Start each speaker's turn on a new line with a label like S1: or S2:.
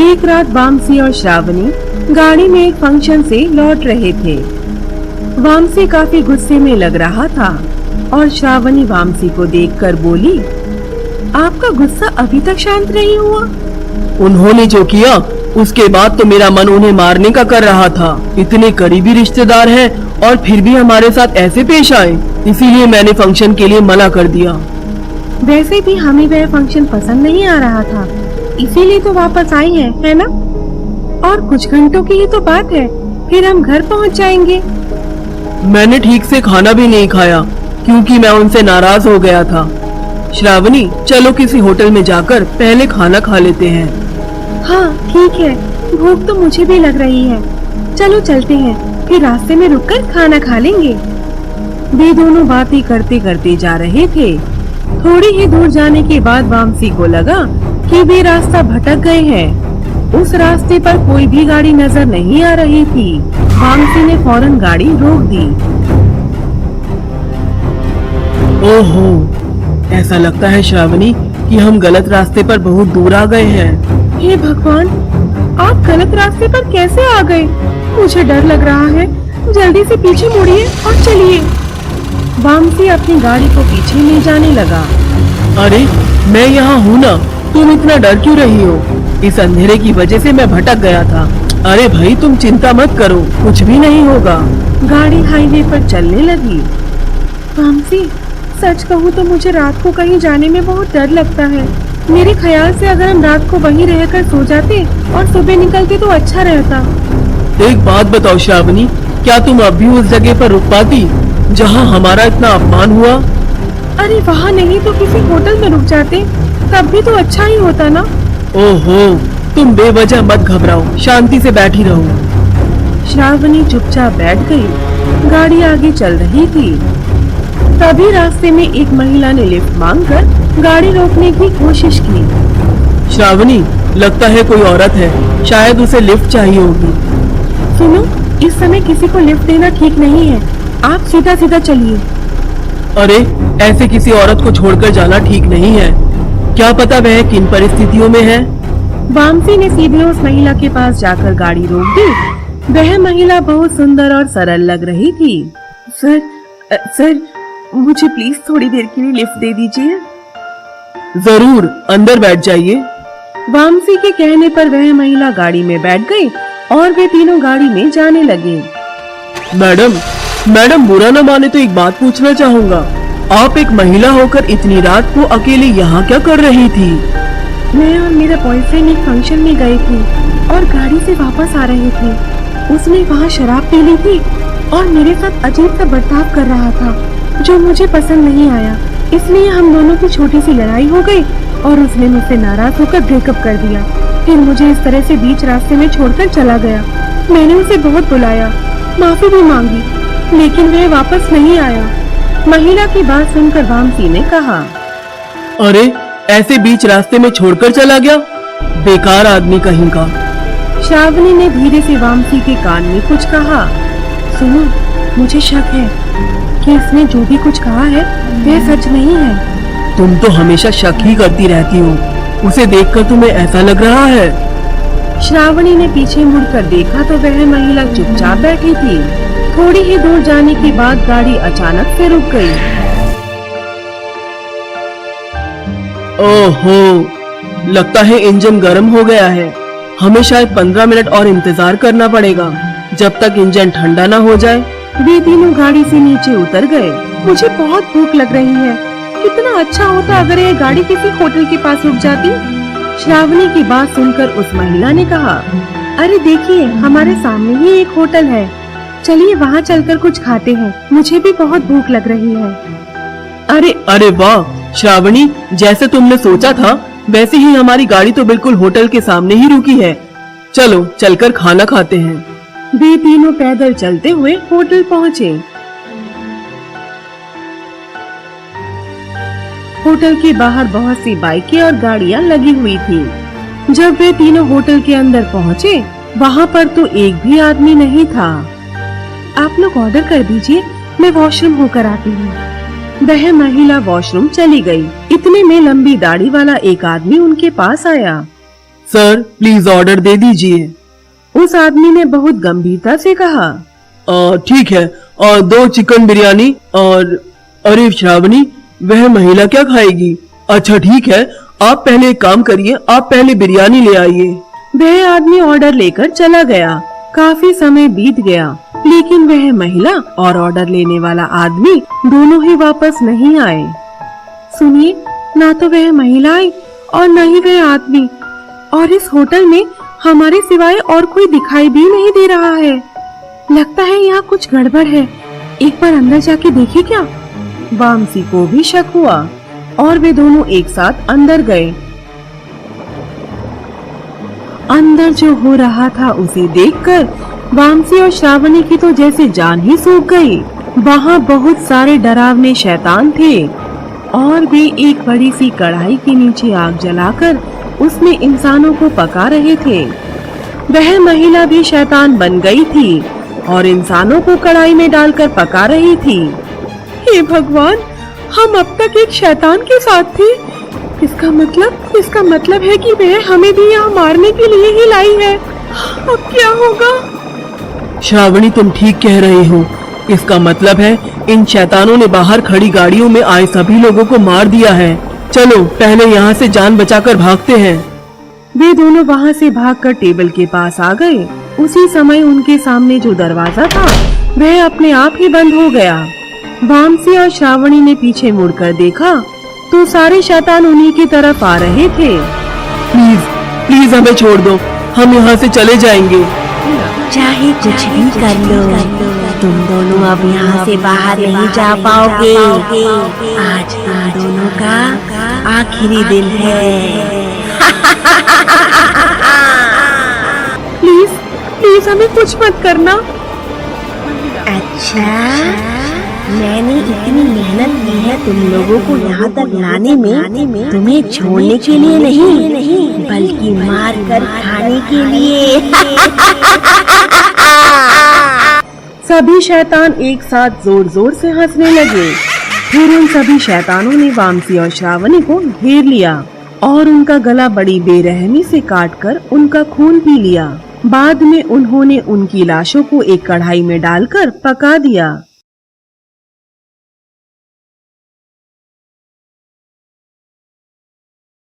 S1: एक रात वामसी और श्रावणी गाड़ी में एक फंक्शन से लौट रहे थे। वामसी काफी गुस्से में लग रहा था और श्रावणी वामसी को देखकर बोली, आपका गुस्सा अभी तक शांत नहीं हुआ?
S2: उन्होंने जो किया उसके बाद तो मेरा मन उन्हें मारने का कर रहा था। इतने करीबी रिश्तेदार हैं और फिर भी हमारे साथ ऐसे पेश आए, इसीलिए मैंने फंक्शन के लिए मना कर दिया।
S1: वैसे भी हमें वह फंक्शन पसंद नहीं आ रहा था, इसीलिए तो वापस आई है ना? और कुछ घंटों की ही तो बात है, फिर हम घर पहुंच जाएंगे।
S2: मैंने ठीक से खाना भी नहीं खाया क्योंकि मैं उनसे नाराज हो गया था। श्रावणी, चलो किसी होटल में जाकर पहले खाना खा लेते हैं।
S1: हाँ ठीक है, भूख तो मुझे भी लग रही है। चलो चलते हैं, फिर रास्ते में रुककर खाना खा लेंगे। वे दोनों बातें करते करते जा रहे थे। थोड़ी ही दूर जाने के बाद वामसी को लगा कि वे रास्ता भटक गए हैं। उस रास्ते पर कोई भी गाड़ी नजर नहीं आ रही थी। वामसी ने फौरन गाड़ी रोक दी।
S2: ओहो, ऐसा लगता है श्रावणी कि हम गलत रास्ते पर बहुत दूर आ गए हैं।
S1: हे भगवान, आप गलत रास्ते पर कैसे आ गए? मुझे डर लग रहा है। जल्दी से पीछे मुड़िए और चलिए। वामसी अपनी गाड़ी को पीछे ले जाने लगा।
S2: अरे मैं यहाँ हूँ ना, तुम इतना डर क्यों रही हो? इस अंधेरे की वजह से मैं भटक गया था। अरे भाई तुम चिंता मत करो, कुछ भी नहीं होगा।
S1: गाड़ी हाईवे पर चलने लगी। वामसी, सच कहूँ तो मुझे रात को कहीं जाने में बहुत डर लगता है। मेरे ख्याल से अगर हम रात को वहीं रहकर सो जाते और सुबह निकलते तो अच्छा रहता।
S2: एक बात बताओ श्रावणी, क्या तुम अब भी उस जगह पर रुक पाती जहाँ हमारा इतना अपमान हुआ?
S1: अरे वहाँ नहीं तो किसी होटल में रुक जाते, तब भी तो अच्छा ही होता ना।
S2: ओहो, तुम बेवजह मत घबराओ, शांति से बैठी रहो।
S1: श्रावणी चुपचाप बैठ गई। गाड़ी आगे चल रही थी। तभी रास्ते में एक महिला ने लिफ्ट मांगकर गाड़ी रोकने की कोशिश की।
S2: श्रावणी, लगता है कोई औरत है, शायद उसे लिफ्ट चाहिए होगी।
S1: सुनो, इस समय किसी को लिफ्ट देना ठीक नहीं है। आप सीधा सीधा चलिए।
S2: अरे ऐसे किसी औरत को छोड़कर जाना ठीक नहीं है। क्या पता वह किन परिस्थितियों में है।
S1: वामसी ने सीधे उस महिला के पास जाकर गाड़ी रोक दी। वह महिला बहुत सुंदर और सरल लग रही थी। सर, मुझे प्लीज थोड़ी देर के लिए लिफ्ट दे दीजिए।
S2: जरूर, अंदर बैठ जाइए।
S1: वामसी के कहने पर वह महिला गाड़ी में बैठ गई और वे तीनों गाड़ी में जाने लगे।
S2: मैडम बुरा न माने तो एक बात पूछना चाहूँगा। आप एक महिला होकर इतनी रात को अकेले यहाँ क्या कर रही थी?
S1: मैं और मेरा बॉयफ्रेंड एक फंक्शन में गए थे और गाड़ी से वापस आ रहे थे। उसने वहाँ शराब पी ली थी और मेरे साथ अजीब सा बर्ताव कर रहा था जो मुझे पसंद नहीं आया। इसलिए हम दोनों की छोटी सी लड़ाई हो गई और उसने मुझसे नाराज होकर ब्रेकअप कर दिया। फिर मुझे इस तरह से बीच रास्ते में छोड़कर चला गया। मैंने उसे बहुत बुलाया, माफी भी मांगी, लेकिन वह वापस नहीं आया। महिला की बात सुनकर वामसी ने कहा,
S2: अरे ऐसे बीच रास्ते में छोड़कर चला गया? बेकार आदमी कहीं का।
S1: श्रावणी ने धीरे से वामसी के कान में कुछ कहा। सुनो, मुझे शक है कि इसने जो भी कुछ कहा है वह सच नहीं है।
S2: तुम तो हमेशा शक ही करती रहती हो। उसे देखकर तुम्हें ऐसा लग रहा है?
S1: श्रावणी ने पीछे मुड़कर देखा तो वह महिला चुपचाप बैठी थी। थोड़ी ही दूर जाने के बाद गाड़ी अचानक से रुक गई।
S2: ओहो, लगता है इंजन गर्म हो गया है। हमें शायद 15 मिनट और इंतजार करना पड़ेगा जब तक इंजन ठंडा ना हो जाए।
S1: वे तीनों गाड़ी से नीचे उतर गए। मुझे बहुत भूख लग रही है। कितना अच्छा होता अगर यह गाड़ी किसी होटल के पास रुक जाती। श्रावणी की बात सुनकर उस महिला ने कहा, अरे देखिए, हमारे सामने ही एक होटल है। चलिए वहाँ चलकर कुछ खाते हैं, मुझे भी बहुत भूख लग रही है।
S2: अरे वाह श्रावणी, जैसे तुमने सोचा था वैसे ही हमारी गाड़ी तो बिल्कुल होटल के सामने ही रुकी है। चलो चलकर खाना खाते हैं।
S1: वे तीनों पैदल चलते हुए होटल पहुँचे। होटल के बाहर बहुत सी बाइकें और गाड़ियां लगी हुई थी। जब वे तीनों होटल के अंदर पहुँचे, वहाँ पर तो एक भी आदमी नहीं था। आप लोग ऑर्डर कर दीजिए, मैं वॉशरूम होकर आती हूँ। वह महिला वॉशरूम चली गई। इतने में लंबी दाढ़ी वाला एक आदमी उनके पास आया।
S2: सर प्लीज ऑर्डर दे दीजिए।
S1: उस आदमी ने बहुत गंभीरता से कहा।
S2: ठीक है, और 2 चिकन बिरयानी और अरे श्रावणी, वह महिला क्या खाएगी? अच्छा ठीक है, आप पहले एक काम करिए, आप पहले बिरयानी ले आइए।
S1: वह आदमी ऑर्डर लेकर चला गया। काफी समय बीत गया, लेकिन वह महिला और ऑर्डर लेने वाला आदमी दोनों ही वापस नहीं आए। सुनिए, ना तो वह महिला आई और न ही वह आदमी, और इस होटल में हमारे सिवाय और कोई दिखाई भी नहीं दे रहा है। लगता है यहाँ कुछ गड़बड़ है। एक बार अंदर जाके देखे क्या? वामसी को भी शक हुआ और वे दोनों एक साथ अंदर गए। अंदर जो हो रहा था उसे देखकर वामसी और श्रावणी की तो जैसे जान ही सूख गई। वहाँ बहुत सारे डरावने शैतान थे और वे एक बड़ी सी कढ़ाई के नीचे आग जलाकर उसमें इंसानों को पका रहे थे। वह महिला भी शैतान बन गई थी और इंसानों को कढ़ाई में डालकर पका रही थी। हे भगवान, हम अब तक एक शैतान के साथ थे। इसका मतलब है कि वह हमें भी यहाँ मारने के लिए ही लाई है। अब क्या होगा?
S2: श्रावणी, तुम ठीक कह रहे हो। इसका मतलब है इन शैतानों ने बाहर खड़ी गाड़ियों में आए सभी लोगों को मार दिया है। चलो पहले यहाँ से जान बचाकर भागते हैं।
S1: वे दोनों वहाँ से भागकर टेबल के पास आ गए। उसी समय उनके सामने जो दरवाजा था वह अपने आप ही बंद हो गया। वामसी और श्रावणी ने पीछे मुड़कर देखा तो सारे शैतान उन्हीं की तरफ आ रहे थे।
S2: प्लीज प्लीज हमें छोड़ दो, हम यहाँ से चले जाएंगे।
S3: चाहे कुछ भी कर लो, तुम दोनों अब यहाँ से बाहर नहीं जा पाओगे। आज तुम दोनों का आखिरी दिन है।
S1: प्लीज प्लीज हमें कुछ मत करना।
S3: अच्छा, मैंने इतनी मेहनत की है तुम लोगों को यहाँ तक लाने में, तुम्हें छोड़ने के लिए नहीं, बल्कि मार कर खाने के लिए।
S1: सभी शैतान एक साथ जोर जोर से हंसने लगे। फिर उन सभी शैतानों ने वामसी और श्रावणी को घेर लिया और उनका गला बड़ी बेरहमी से काटकर उनका खून पी लिया। बाद में उन्होंने उनकी लाशों को एक कढ़ाई में डालकर पका दिया।